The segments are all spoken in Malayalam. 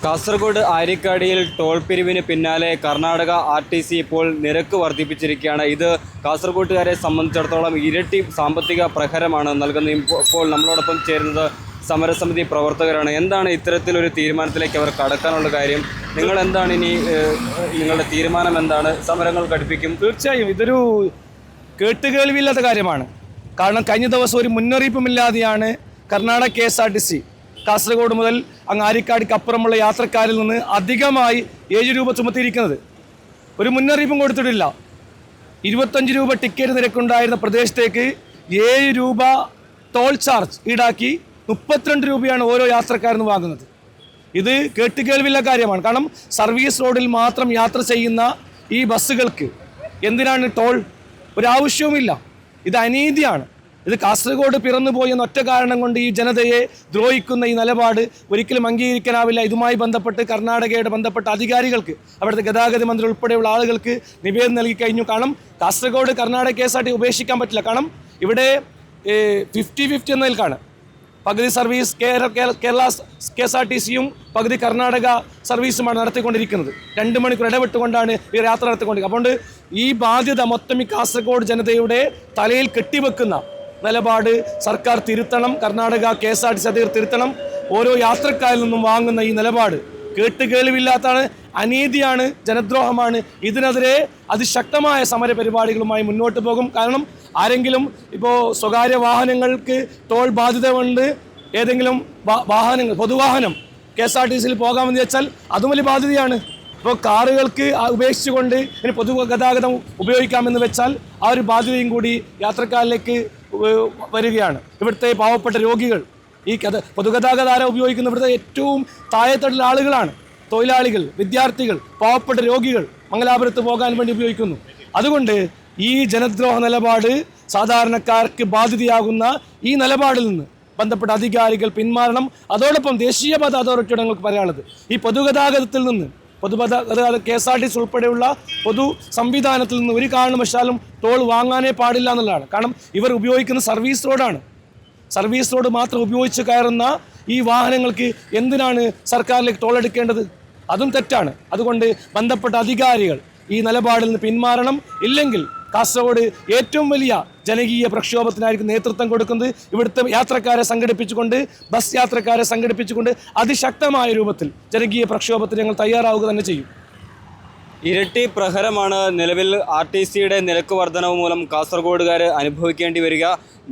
കാസർഗോഡ് ആര്യക്കാടിയിൽ ടോൾ പിരിവിന് പിന്നാലെ കർണാടക RTC ഇപ്പോൾ നിരക്ക് വർദ്ധിപ്പിച്ചിരിക്കുകയാണ്. ഇത് കാസർഗോഡുകാരെ സംബന്ധിച്ചിടത്തോളം ഇരട്ടി സാമ്പത്തിക പ്രഹരമാണ് നൽകുന്നത്. ഇപ്പോൾ നമ്മളോടൊപ്പം ചേരുന്നത് സമരസമിതി പ്രവർത്തകരാണ്. എന്താണ് ഇത്തരത്തിലൊരു തീരുമാനത്തിലേക്ക് അവർ കടക്കാനുള്ള കാര്യം? നിങ്ങൾ എന്താണ് ഇനി നിങ്ങളുടെ തീരുമാനം എന്താണ്? സമരങ്ങൾ ഘടിപ്പിക്കും? തീർച്ചയായും ഇതൊരു കേട്ടുകേൾവിയില്ലാത്ത കാര്യമാണ്. കാരണം കഴിഞ്ഞ ദിവസം ഒരു മുന്നറിയിപ്പുമില്ലാതെയാണ് കർണാടക KSRTC കാസർഗോഡ് മുതൽ അങ്ങ് ആര്യക്കാടിക്ക് അപ്പുറമുള്ള യാത്രക്കാരിൽ നിന്ന് അധികമായി 7 രൂപ ചുമത്തിയിരിക്കുന്നത്. ഒരു മുന്നറിയിപ്പും കൊടുത്തിട്ടില്ല. 25 രൂപ ടിക്കറ്റ് നിരക്കുണ്ടായിരുന്ന പ്രദേശത്തേക്ക് 7 രൂപ ടോൾ ചാർജ് ഈടാക്കി 32 രൂപയാണ് ഓരോ യാത്രക്കാരനും വാങ്ങുന്നത്. ഇത് കേട്ടുകേൾവിയുള്ള കാര്യമാണ്. കാരണം സർവീസ് റോഡിൽ മാത്രം യാത്ര ചെയ്യുന്ന ഈ ബസ്സുകൾക്ക് എന്തിനാണ് ടോൾ? ഒരാവശ്യവുമില്ല. ഇത് അനീതിയാണ്. ഇത് കാസർഗോഡ് പിറന്നുപോയി എന്ന ഒറ്റ കാരണം കൊണ്ട് ഈ ജനതയെ ദ്രോഹിക്കുന്ന ഈ നിലപാട് ഒരിക്കലും അംഗീകരിക്കാനാവില്ല. ഇതുമായി ബന്ധപ്പെട്ട് കർണാടകയുടെ ബന്ധപ്പെട്ട അധികാരികൾക്ക്, അവിടുത്തെ ഗതാഗത മന്ത്രി ഉൾപ്പെടെയുള്ള ആളുകൾക്ക് നിവേദനം നൽകി കഴിഞ്ഞു. കാരണം കാസർഗോഡ് കർണാടക KSRTC ഉപേക്ഷിക്കാൻ പറ്റില്ല. കാരണം ഇവിടെ 50-50 എന്ന നിലക്കാണ്. പകുതി സർവീസ് കേരള KSRTCയും പകുതി കർണാടക സർവീസുമാണ് നടത്തിക്കൊണ്ടിരിക്കുന്നത്. 2 മണിക്കൂർ ഇടവിട്ടുകൊണ്ടാണ് ഇവർ യാത്ര നടത്തിക്കൊണ്ടിരിക്കുന്നത്. അതുകൊണ്ട് ഈ ബാധ്യത മൊത്തം ഈ കാസർഗോഡ് ജനതയുടെ തലയിൽ കെട്ടിവെക്കുന്ന നിലപാട് സർക്കാർ തിരുത്തണം. കർണാടക KSRTC അധികൃതർ തിരുത്തണം. ഓരോ യാത്രക്കാരിൽ നിന്നും വാങ്ങുന്ന ഈ നിലപാട് കേട്ടുകേൾവില്ലാത്തതാണ്, അനീതിയാണ്, ജനദ്രോഹമാണ്. ഇതിനെതിരെ അതിശക്തമായ സമര പരിപാടികളുമായി മുന്നോട്ട് പോകും. കാരണം ആരെങ്കിലും ഇപ്പോൾ സ്വകാര്യ വാഹനങ്ങൾക്ക് ടോൾ ബാധ്യത കൊണ്ട് ഏതെങ്കിലും വാഹനങ്ങൾ, പൊതുവാഹനം KSRTCയിൽ പോകാമെന്ന് വെച്ചാൽ അതും വലിയ ബാധ്യതയാണ്. ഇപ്പോൾ കാറുകൾക്ക് ഉപേക്ഷിച്ചുകൊണ്ട് ഇനി പൊതുഗതാഗതം ഉപയോഗിക്കാമെന്ന് വെച്ചാൽ ആ ഒരു ബാധ്യതയും കൂടി യാത്രക്കാരിലേക്ക് വരികയാണ്. ഇവിടുത്തെ പാവപ്പെട്ട രോഗികൾ, ഈ പൊതുഗതാഗതം ആരാ ഉപയോഗിക്കുന്ന? ഇവിടുത്തെ ഏറ്റവും താഴെത്തട്ടിലെ ആളുകളാണ്. തൊഴിലാളികൾ, വിദ്യാർത്ഥികൾ, പാവപ്പെട്ട രോഗികൾ മംഗലാപുരത്ത് പോകാൻ വേണ്ടി ഉപയോഗിക്കുന്നു. അതുകൊണ്ട് ഈ ജനദ്രോഹ നിലപാട്, സാധാരണക്കാർക്ക് ബാധ്യതയാകുന്ന ഈ നിലപാടിൽ നിന്ന് ബന്ധപ്പെട്ട അധികാരികൾ പിന്മാറണം. അതോടൊപ്പം ദേശീയപാത അതോറിറ്റിയോട് ഞങ്ങൾക്ക് പറയാനുള്ളത്, ഈ പൊതുഗതാഗതത്തിൽ നിന്ന്, KSRTC ഉൾപ്പെടെയുള്ള പൊതു സംവിധാനത്തിൽ നിന്ന് ഒരു കാരണവശാലും ടോൾ വാങ്ങാനേ പാടില്ല എന്നുള്ളതാണ്. കാരണം ഇവർ ഉപയോഗിക്കുന്ന സർവീസ് റോഡാണ്. സർവീസ് റോഡ് മാത്രം ഉപയോഗിച്ച് കയറുന്ന ഈ വാഹനങ്ങൾക്ക് എന്തിനാണ് സർക്കാരിലേക്ക് ടോൾ എടുക്കേണ്ടത്? അതും തെറ്റാണ്. അതുകൊണ്ട് ബന്ധപ്പെട്ട അധികാരികൾ ഈ നിലപാടിൽ നിന്ന് പിന്മാറണം. ഇല്ലെങ്കിൽ കാസർഗോഡ് ഏറ്റവും വലിയ ജനകീയ പ്രക്ഷോഭത്തിനായിരിക്കും നേതൃത്വം കൊടുക്കുന്നത്. ഇവിടുത്തെ യാത്രക്കാരെ സംഘടിപ്പിച്ചുകൊണ്ട്, ബസ് യാത്രക്കാരെ സംഘടിപ്പിച്ചുകൊണ്ട് അതിശക്തമായ രൂപത്തിൽ ജനകീയ പ്രക്ഷോഭത്തിന് ഞങ്ങൾ തയ്യാറാവുക തന്നെ ചെയ്യും. ഇരട്ടി പ്രഹരമാണ് നിലവിൽ RTCയുടെ നിരക്ക് വർധനവ് മൂലം കാസർഗോഡുകാർ അനുഭവിക്കേണ്ടി വരിക.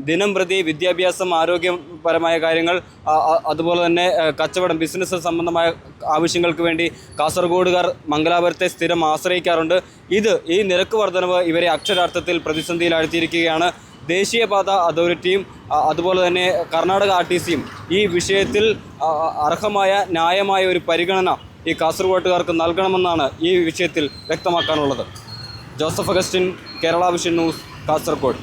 ദിനം പ്രതി വിദ്യാഭ്യാസം, ആരോഗ്യപരമായ കാര്യങ്ങൾ, അതുപോലെ തന്നെ കച്ചവടം, ബിസിനസ് സംബന്ധമായ ആവശ്യങ്ങൾക്ക് വേണ്ടി കാസർഗോഡുകാർ മംഗലാപുരത്തെ സ്ഥിരം ആശ്രയിക്കാറുണ്ട്. ഈ നിരക്ക് വർധനവ് ഇവരെ അക്ഷരാർത്ഥത്തിൽ പ്രതിസന്ധിയിലാഴ്ത്തിയിരിക്കുകയാണ്. ദേശീയപാത അതോറിറ്റിയും അതുപോലെ തന്നെ കർണാടക RTCയും ഈ വിഷയത്തിൽ അർഹമായ ന്യായമായ ഒരു പരിഗണന ഈ കാസർഗോട്ടുകാർക്ക് നൽകണമെന്നാണ് ഈ വിഷയത്തിൽ വ്യക്തമാക്കാനുള്ളത്. Joseph Augustine, Kerala Vision News, Kasaragod.